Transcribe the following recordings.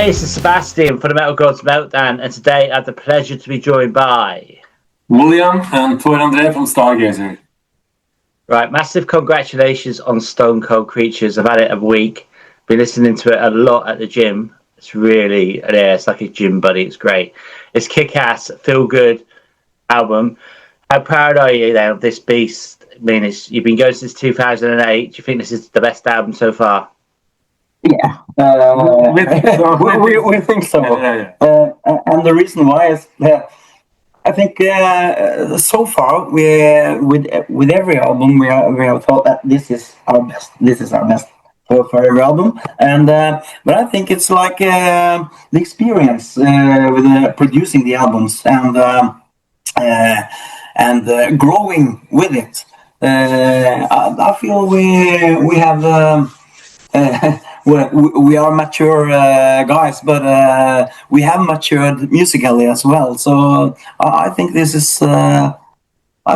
Hey, this is Sebastian for the Metal Gods Meltdown, and today I have the pleasure to be joined by William and André from Stargazer. Right, massive congratulations on Stone Cold Creatures. I've had it a week, been listening to it a lot at the gym. It's really, yeah, it's like a gym buddy. It's great. It's kick-ass, feel-good album. How proud are you then of this beast? I mean, you've been going since 2008. Do you think this is the best album so far? Yeah, We think so. we think so. Yeah. And the reason why is I think so far with every album we have thought that this is our best. This is our best for every album. And but I think it's like the experience with producing the albums and growing with it. I feel we have. We are mature guys, but we have matured musically as well. So I think this is. I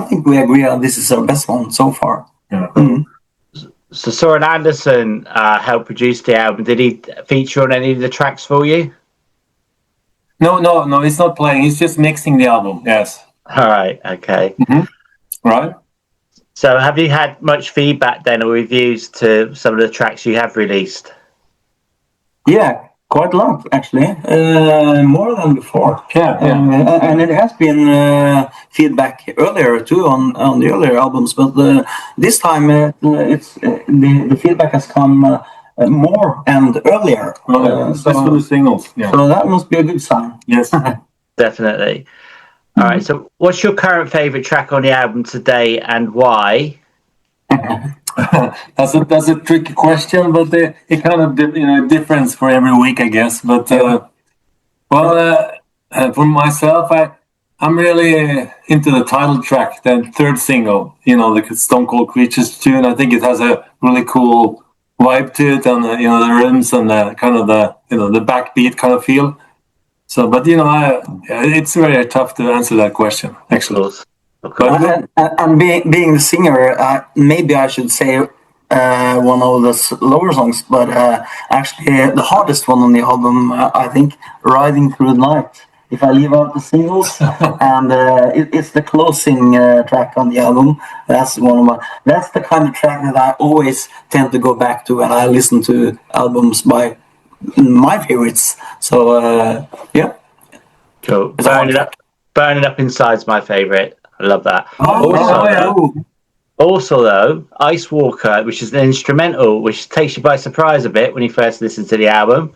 think we agree on this is our best one so far. Yeah. So Soren Andersen helped produce the album. Did he feature on any of the tracks for you? No. He's not playing. He's just mixing the album. Yes. All right. Okay. Mm-hmm. Right. So have you had much feedback then or reviews to some of the tracks you have released? Yeah, quite a lot actually, more than before. Yeah. And it has been feedback earlier too on the earlier albums, but this time it's the feedback has come more and earlier. So for the singles. Yeah. So that must be a good sign. Yes. Definitely. All right. So what's your current favorite track on the album today and why? That's a tricky question, but it kind of difference for every week, I guess. But for myself, I'm really into the title track, the third single. The Stone Cold Creatures tune. I think it has a really cool vibe to it, and the rhythms and the kind of the backbeat kind of feel. So, but it's very tough to answer that question, actually. Of course. And being the singer, maybe I should say one of the slower songs, but actually the hardest one on the album, I think, "Riding Through the Night." If I leave out the singles, and it's the closing track on the album. That's that's the kind of track that I always tend to go back to when I listen to albums by my favorites. So yeah. Cool. Burning Up Inside's my favorite. I love that. Also, though, Ice Walker, which is an instrumental, which takes you by surprise a bit when you first listen to the album.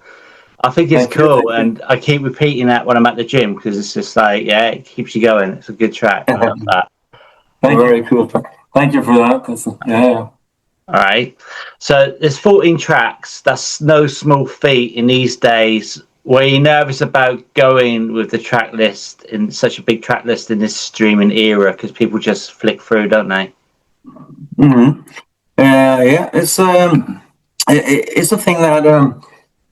I think it's cool, and I keep repeating that when I'm at the gym because it's just like, it keeps you going. It's a good track. I love that. Very cool track. Thank you for that. Yeah. All right. So there's 14 tracks. That's no small feat in these days. Were you nervous about going with the track list in such a big track list in this streaming era? Because people just flick through, don't they? Mm-hmm. Yeah, it's a thing that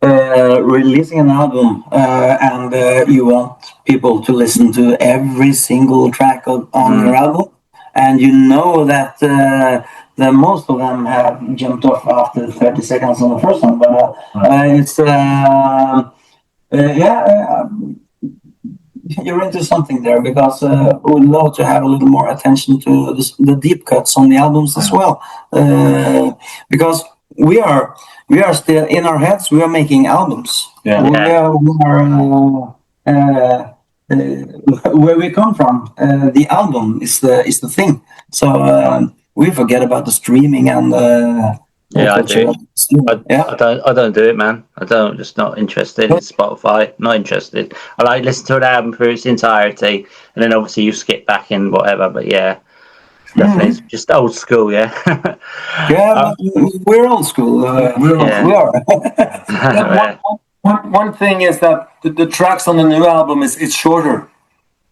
releasing an album and you want people to listen to every single track on your album, and you know that the most of them have jumped off after 30 seconds on the first one, but it's you're into something there because we would love to have a little more attention to the deep cuts on the albums as well, because we are still in our heads. We are making albums. Where we come from, the album is the thing. So we forget about the streaming and. I do. I don't do it, man. I don't. Just not interested in Spotify. Not interested. I like listen to an album for its entirety, and then obviously you skip back in whatever. But definitely just old school. Yeah. We're old school. We are. One thing is that the tracks on the new album is shorter.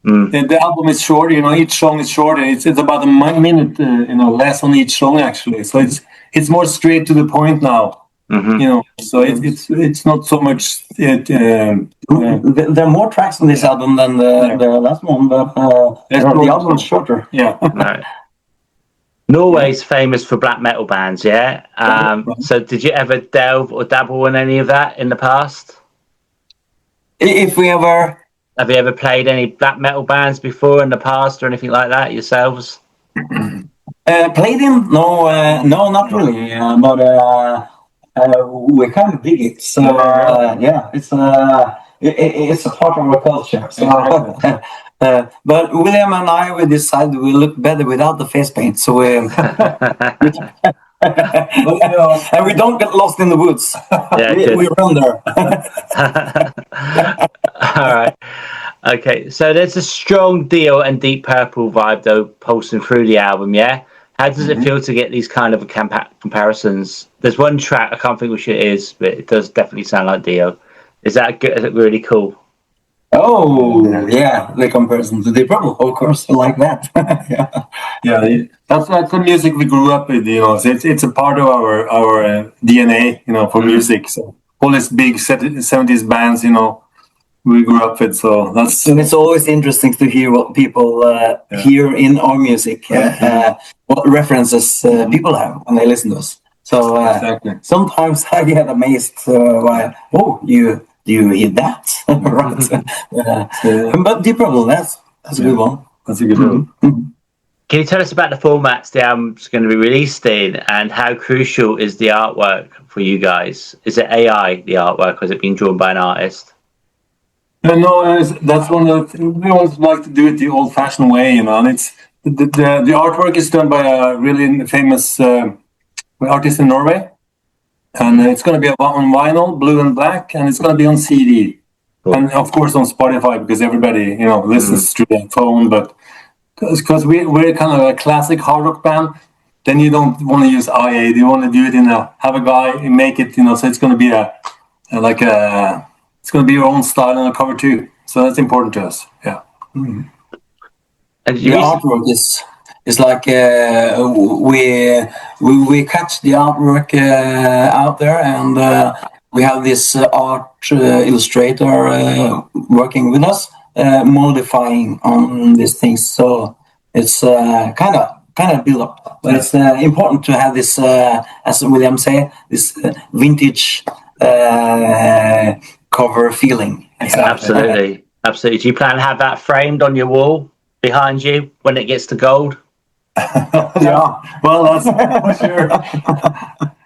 The album is shorter. Each song is shorter. It's about a minute. Less on each song actually. So it's more straight to the point now. So it's not so much. There are more tracks on this album than the last one, but the album is shorter. Yeah. Right. Norway's famous for black metal bands, yeah? So did you ever delve or dabble in any of that in the past? If we ever Have you ever played any black metal bands before in the past or anything like that yourselves? played him, no, not really. But we kind of dig it. So yeah, it's a part of our culture. So, but William and I, we decided we look better without the face paint. So and we don't get lost in the woods. Yeah, we run there. All right. Okay, so there's a strong Dio and Deep Purple vibe though pulsing through the album. Yeah, how does it feel to get these kind of comparisons? There's one track I can't think which it is, but it does definitely sound like Dio. Is that good? Is it really cool? Oh yeah, the comparison to Deep Purple, of course, I like that. Yeah, that's the music we grew up with. You know, so it's a part of our DNA. You know, for music. So all these big '70s bands, you know, we grew up with. So that's. And it's always interesting to hear what people hear in our music, what references people have when they listen to us. So Exactly. sometimes I get amazed why, do you hear that? Right. But Deep Purple, that's a good one. That's a good one. Can you tell us about the formats the album's going to be released in, and how crucial is the artwork for you guys? Is it AI, the artwork, or is it being drawn by an artist? No, that's one of the things we always like to do it the old-fashioned way, you know. And it's the artwork is done by a really famous artist in Norway, and it's going to be on vinyl, blue and black, and it's going to be on CD, and of course on Spotify because everybody, you know, listens through their phone. But because we're kind of a classic hard rock band, then you don't want to use IA. You want to do it have a guy make it, you know. So it's going to be it's going to be your own style on the cover too. So that's important to us. Yeah. And The artwork is like we catch the artwork out there, and we have this art illustrator working with us, modifying on these things. So it's kind of build up, but it's important to have this, as William say, this vintage cover feeling. Absolutely. Do you plan to have that framed on your wall behind you when it gets to gold? Yeah, well, that's for sure.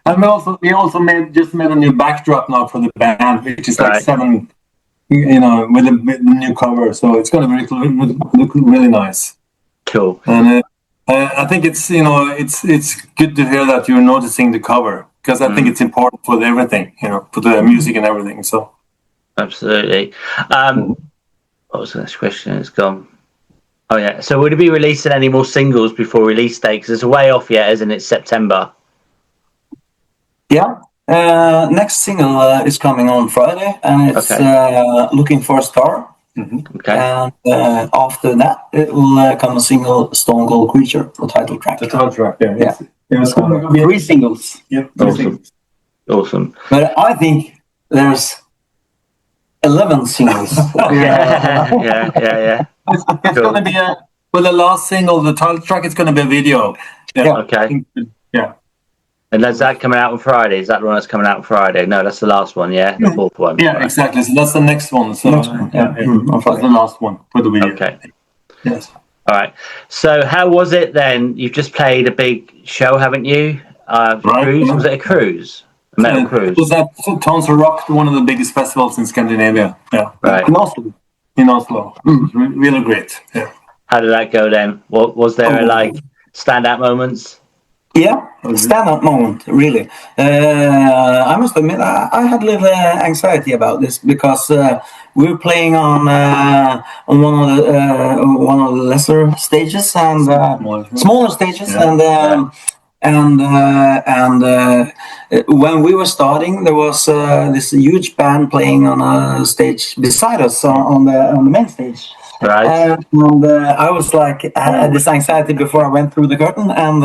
And we also made a new backdrop now for the band, which is like 7, you know, with the new cover. So it's going to look really nice. Cool. And I think it's, you know, it's good to hear that you're noticing the cover, because I think it's important for everything, you know, for the music and everything. So absolutely. What was the next question? It's gone. Oh yeah. So would it be releasing any more singles before release date? Because it's way off yet, isn't it? September. Yeah. Next single is coming on Friday, and it's Looking for a Star. Okay. And after that, it will come a single, Stone Cold Creature, the title track. the title track, yeah. It's going to be 3 singles. Yep. Awesome. But I think there's 11 singles. Yeah. It's going to be for the last single, the title track. It's going to be a video. Yeah. Okay. Yeah. And is that coming out on Friday? Is that the one that's coming out on Friday? No, that's the last one. Yeah, the fourth one. Yeah, exactly. So that's the next one. So Next one, that's the last one for the video. Okay. Yes. All right. So how was it then? You've just played a big show, haven't you? Cruise? Was it a cruise? A metal cruise? It was at Tons of Rock, one of the biggest festivals in Scandinavia. Yeah. Right. In Oslo. In Oslo. It was really great. Yeah. How did that go then? What was there like standout moments? Yeah, stand-up moment, really. I must admit, I had a little anxiety about this because we were playing on one of the lesser stages and smaller stages, and when we were starting, there was this huge band playing on a stage beside us on the main stage. Right. And I was like, I had this anxiety before I went through the curtain, and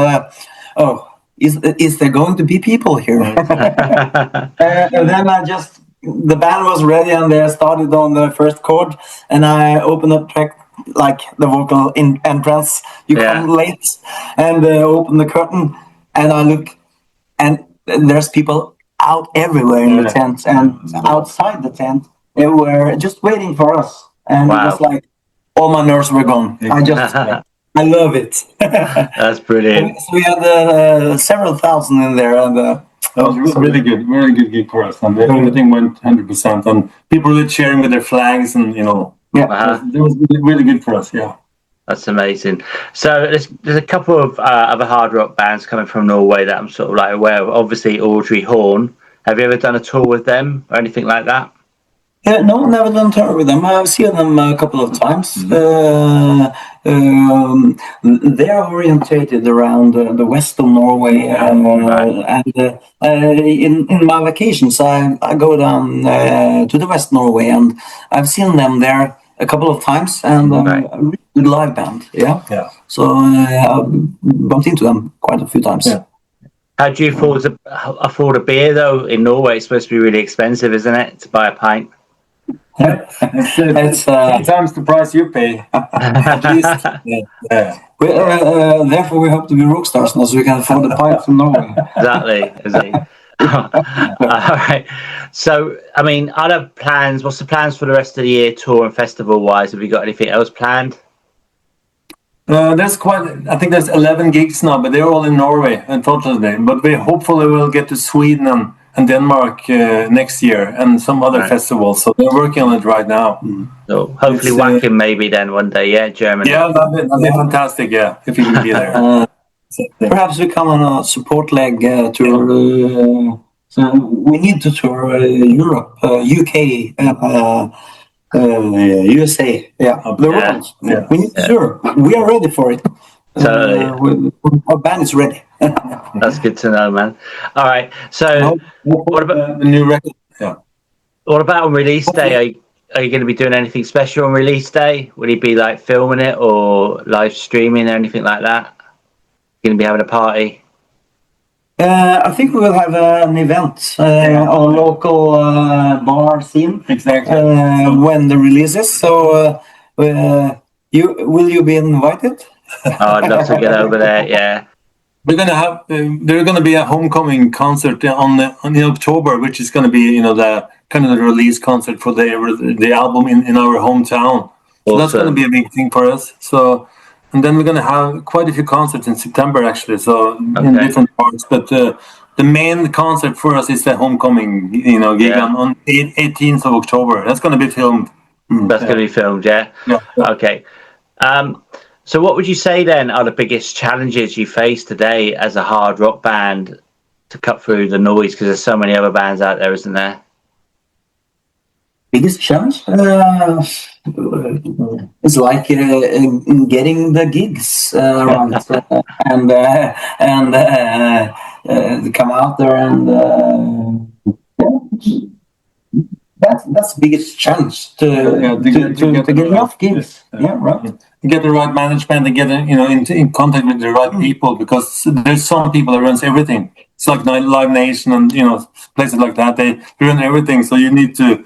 is there going to be people here? And then the band was ready, and they started on the first chord, and I opened up track, like the vocal entrance. You come late, and open the curtain, and I look, and there's people out everywhere in the tent, and outside the tent they were just waiting for us, and it was Wow. like all my nerves were gone. I love it. That's brilliant. So we had several thousand in there, and that was really good, very good gig for us, and everything went 100%. And people were cheering with their flags, and it was really good for us. Yeah. That's amazing. So there's a couple of other hard rock bands coming from Norway that I'm sort of like aware of. Obviously, Audrey Horn. Have you ever done a tour with them or anything like that? No, never done tour with them. I've seen them a couple of times. They are orientated around the west of Norway, and in my vacations, I go down to the West Norway, and I've seen them there a couple of times, and a really good live band. Yeah. So I've bumped into them quite a few times. Yeah. How do you afford a beer though? In Norway, it's supposed to be really expensive, isn't it, to buy a pint? It's 3 times the price you pay. At least. Therefore, we hope to be rock stars now, so we can afford the pipe from Norway. Exactly. All right. So, I mean, other plans? What's the plans for the rest of the year, tour and festival wise? Have you got anything else planned? I think there's 11 gigs now, but they're all in Norway, unfortunately. But we hopefully will get to Sweden and Denmark next year, and some other festivals. So they're working on it right now. So hopefully Wacken maybe then one day, Germany. Yeah, that'd be fantastic, if you can be there. Perhaps we come on a support leg tour. So we need to tour Europe, UK, USA, the world. Yeah. We need to tour. We are ready for it. Our band is ready. That's good to know, man. All right. So, what about the new record? Yeah. What about on release day? Are you going to be doing anything special on release day? Will you be like filming it or live streaming or anything like that? Going to be having a party? I think we will have an event on a local bar scene. Exactly. When the release is. So, will you be invited? Oh, I'd love to get over there. Yeah. We're gonna have. There's gonna be a homecoming concert in October, which is gonna be the kind of the release concert for the album in our hometown. So that's gonna be a big thing for us. So, and then we're gonna have quite a few concerts in September actually. So in different parts, but the main concert for us is the homecoming gig on 18th of October. That's gonna be filmed. That's gonna be filmed. Yeah. Okay. So what would you say then are the biggest challenges you face today as a hard rock band to cut through the noise? Because there's so many other bands out there, isn't there? Biggest challenge is like getting the gigs right and come out there and that's the biggest challenge to get enough gigs. Right. Get the right management and get in contact with the right people, because there's some people that runs everything. It's like Live Nation and places like that. They run everything, so you need to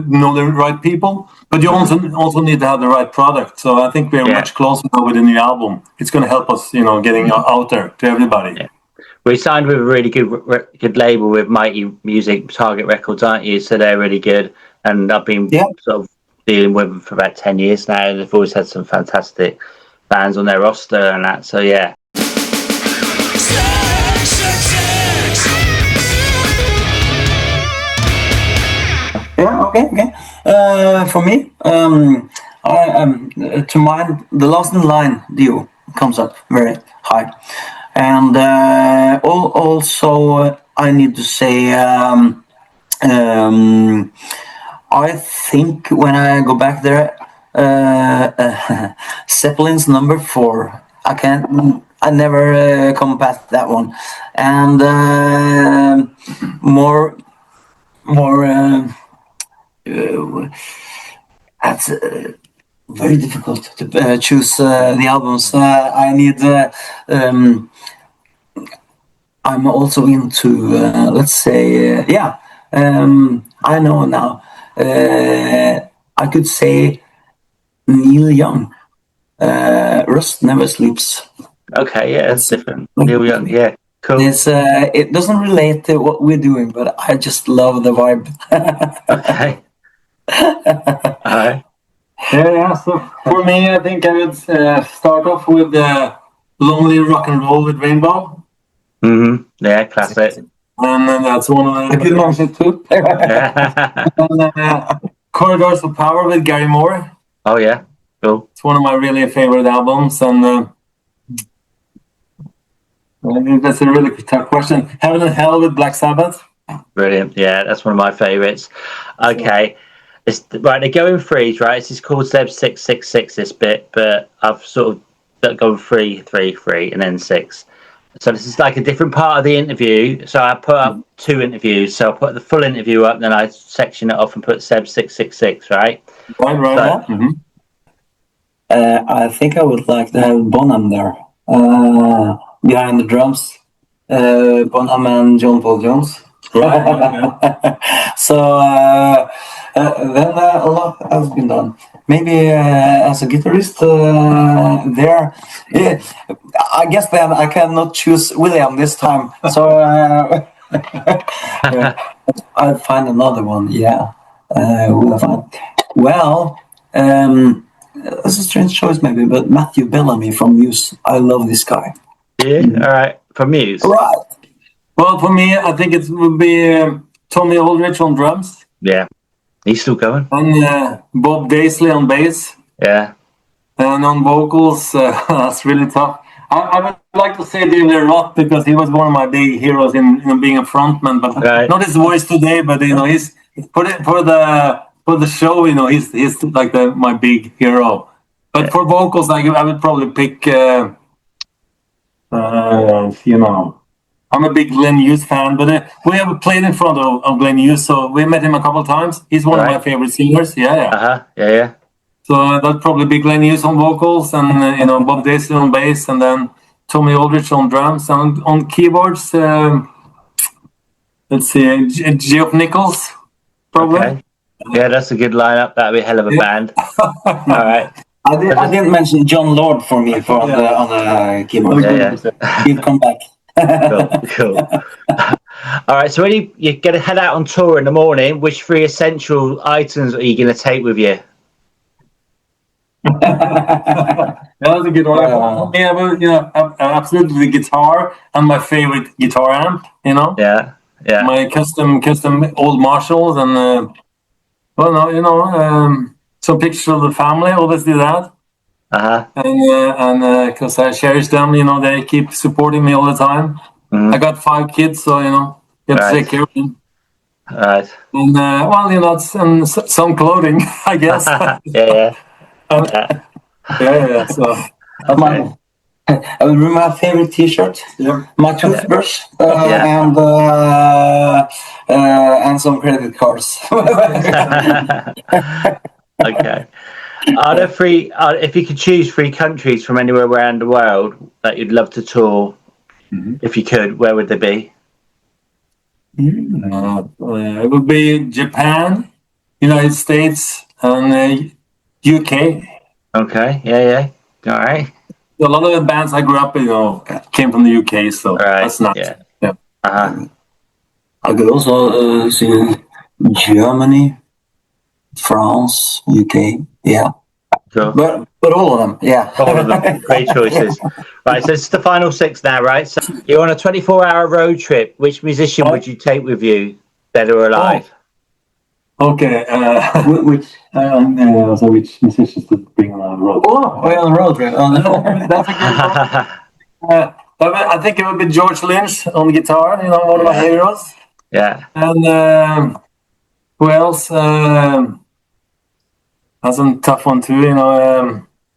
know the right people, but you also need to have the right product. So I think we're much closer now with the new album. It's going to help us, getting out there to everybody. Yeah. We signed with a really good label with Mighty Music, Target Records, aren't you? So they're really good, and I've been sort of dealing with them for about 10 years now. They've always had some fantastic bands on their roster and that. So yeah. Okay. For me, to mine, the Last in Line deal comes up very high, and also I need to say I think when I go back there, Zeppelin's number 4. I never come past that one, and more. That's very difficult to choose the albums. I need. I'm also into. Let's say, I know now. I could say Neil Young. Rust Never Sleeps. Okay, yeah, that's different. Neil Young, yeah, cool. It doesn't relate to what we're doing, but I just love the vibe. Okay. Alright. Yeah. So for me, I think I would start off with "Lonely Rock and Roll" with Rainbow, Yeah, classic. and that's one of the. I could mention too. "Corridors of Power" with Gary Moore. Oh yeah, cool. It's one of my really favorite albums, and I think that's a really tough question. "Heaven and Hell" with Black Sabbath. Brilliant. Yeah, that's one of my favourites. Okay. It's right, they're going threes, right? This is called Zeb 666 this bit, but I've sort of gone 3, 3, 3, and then 6. So this is like a different part of the interview. So I put up 2 interviews. So I put the full interview up, then I section it off and put Zeb 666, right? Right. So, I think I would like to have Bonham there behind the drums. Bonham and John Paul Jones. So then a lot has been done. Maybe as a guitarist there, yeah, I guess then I cannot choose William this time. So I'll find another one. Yeah, we'll find. Well, it's a strange choice maybe, but Matthew Bellamy from Muse. I love this guy. yeah, all right. From Muse. Right. Well, for me, I think it would be Tommy Aldrich on drums. Yeah. He's still going. And Bob Daisley on bass. Yeah. And on vocals, that's really tough. I would like to say David Roth because he was one of my big heroes in being a frontman, but not his voice today. But he's for the show. He's like my big hero. But for vocals, I would probably pick. I'm a big Glenn Hughes fan, but we have played in front of Glenn Hughes, so we met him a couple of times. He's one of my favorite singers. Yeah. Yeah. So that'd probably be Glenn Hughes on vocals, and Bob Daisley on bass, and then Tommy Aldrich on drums, and on keyboards. Let's see, Geoff Nichols, probably. Okay. Yeah, that's a good lineup. That'd be a hell of a band. All right. I didn't mention John Lord for me on the keyboard. Yeah. He'll come back. Cool. All right. So when you're going to head out on tour in the morning, which 3 essential items are you going to take with you? That's a good one. Absolutely the guitar and my favorite guitar amp. Yeah. My custom old Marshalls and some pictures of the family. Always do that. And because I cherish them, they keep supporting me all the time. I got 5 kids, so you have to take care of them. Right. And some clothing, I guess. Yeah. So I will bring my favorite T-shirt, my toothbrush, and some credit cards. Okay. Are there 3? If you could choose 3 countries from anywhere around the world that you'd love to tour, if you could, where would they be? It would be Japan, United States, and UK. Okay. Yeah. All right. A lot of the bands I grew up with, came from the UK, so that's nice. Yeah. I could also see Germany, France, UK. Yeah. Cool. But all of them, yeah. All of them. Great choices. Right, so it's the final 6 now, right? So you're on a 24-hour road trip. Which musician would you take with you, dead or alive? Okay. Which musicians to bring on the road? We're on the road trip. That's a good one. I think it would be George Lynch on the guitar, one of my heroes. Yeah. And who else? That's a tough one too,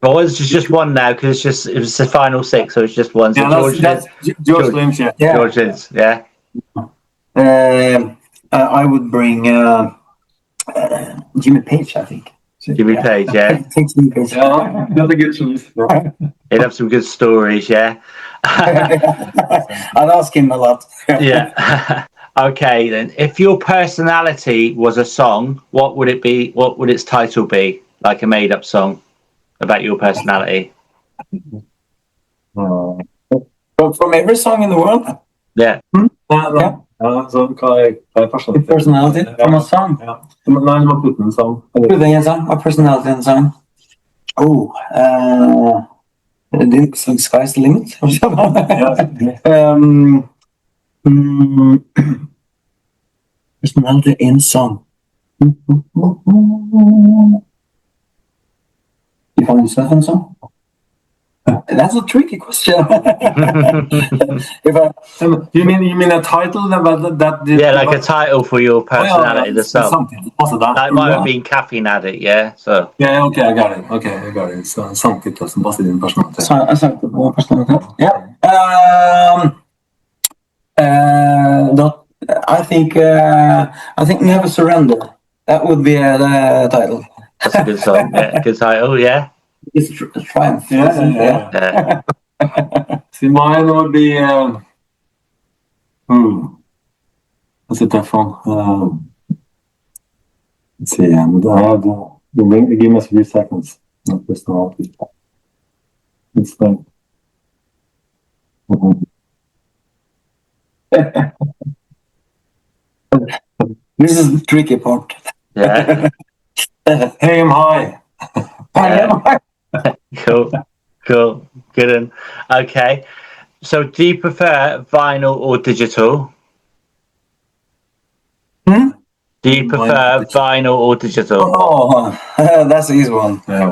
Well, it's just one now because it was the final 6, so it's just one. So that's George Lynch, yeah. George Lynch, yeah. I would bring Jimmy Page, I think. Jimmy Page, yeah. I think Jimmy Page. Yeah, that's a good choice. He'd have some good stories, yeah. I'd ask him a lot. Yeah. Okay, then. If your personality was a song, what would it be? What would its title be? Like a made-up song about your personality? From every song in the world? Yeah. Så hva er personality? Personality from a song. Ja. Nei, du må putte en sang. Putting in a song, a personality in a song. Oh, the sky's the limit. Personality in song. You find yourself in a song? That's a tricky question. You mean a title that yeah, like a title for your personality, the song. Something. Also that. That might have been Caffeine Addict, yeah. So Yeah, okay, I got it. So something som passer din personlighet. Yeah. I think Never Surrender. That would be the title. that's a good song. Yeah, good title. Yeah. It's Triumph. Yeah. See, mine would be. That's a tough one. Let's see. Give me a few seconds. Not personality. It's like. This is the tricky part. Yeah. Hey, I'm high. Yeah. Cool. Good one. Okay. So, do you prefer vinyl or digital? Do you prefer vinyl or digital? Oh, that's the easy one. Yeah.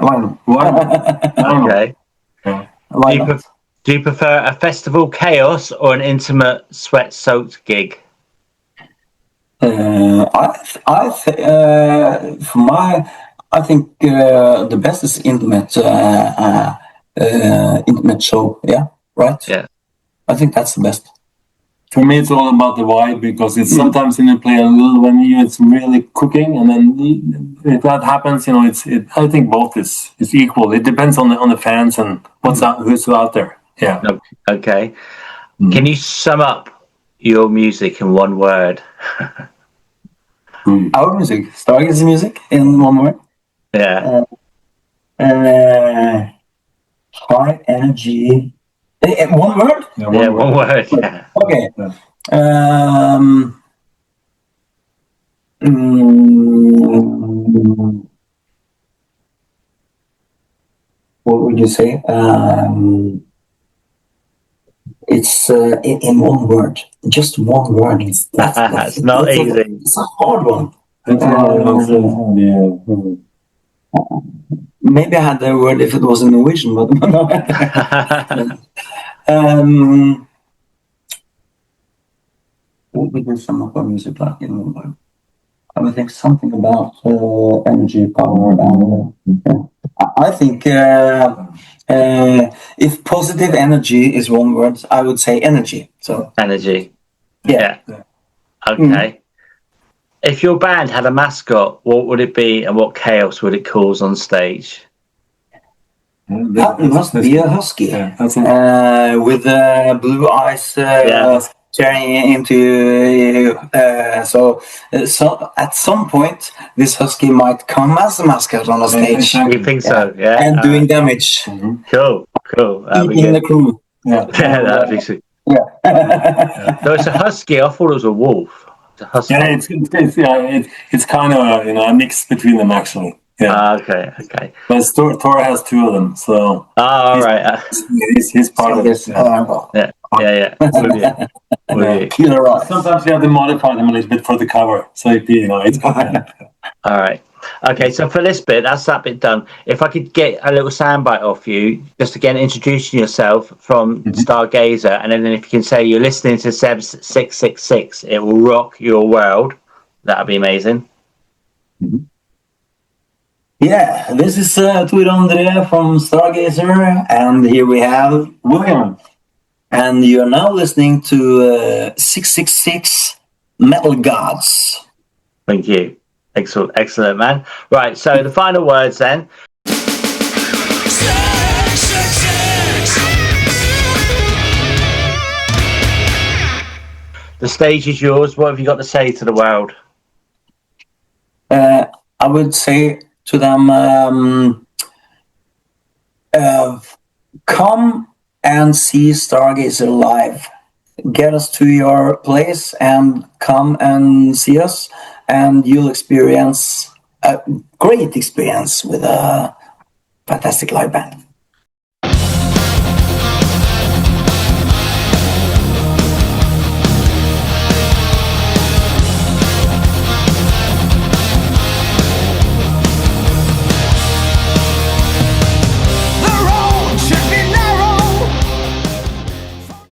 Okay. Yeah. Do you prefer a festival chaos or an intimate sweat-soaked gig? I think the best is intimate show. Yeah, right. Yeah. I think that's the best. For me, it's all about the vibe because it's sometimes when you play a little when it's really cooking, and then if that happens, I think both is equal. It depends on the fans and who's out there. Yeah. Okay. Can you sum up your music in one word? Our music, Stargazer music, in one word. Yeah. High energy. One word? Yeah, one word. Yeah. Okay. What would you say? It's in one word. Just one word. That's not easy. It's a hard one. Maybe I had the word if it was in Norwegian, but no. What would you sum up our music like in one word? I would think something about energy, power, and I think if positive energy is one word, I would say energy. So Energy. yeah. Okay. If your band had a mascot, what would it be, and what chaos would it cause on stage? That must be a husky with blue eyes staring into. So at some point, this husky might come as a mascot on the stage. You think so? Yeah. And doing damage. Cool. Eating the crew. Yeah, that'd be sweet. Yeah. So it's a husky. I thought it was a wolf. It's a husky. Yeah, it's kind of a mix between them actually. Yeah. Okay. But Thor has two of them, so. All right. He's part of this. Yeah. With you. Sometimes you have to modify them a little bit for the cover, so it's. All right. Okay, so for this bit, that's that bit done. If I could get a little soundbite off you, just again introducing yourself from Stargazer, and then if you can say you're listening to Seb's 666, it will rock your world. That'd be amazing. Yeah, this is André from Stargazer, and here we have William. And you are now listening to 666 Metal Gods. Thank you. Excellent, man. Right, so the final words then. The stage is yours. What have you got to say to the world? I would say to them, come and see Stargazer live. get us to your place and come and see us, and you'll experience a great experience with a fantastic live band.